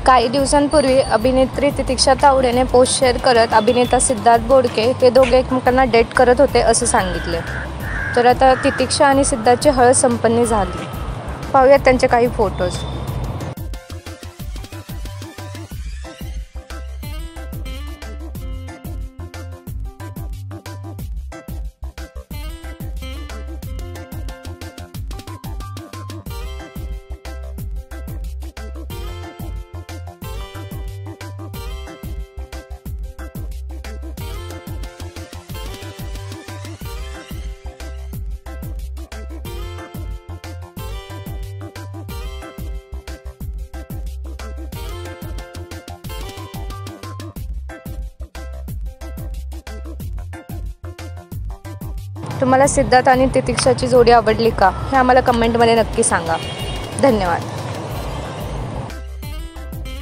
काही दिवसांपूर्वी अभिनेत्री तितिक्षा तावडेने पोस्ट शेअर करत अभिनेता सिद्धार्थ बोडके हे दोघे एकमेकांना डेट करत होते असे सांगितले। तर आता तितिक्षा आणि सिद्धार्थची हळद संपन्न झाली। पाहूयात त्यांचे काही फोटोज। तुम्हाला सिद्धार्थ आणि तितिक्षाची जोडी आवडली का हे आम्हाला कमेंटमध्ये नक्की सांगा। धन्यवाद।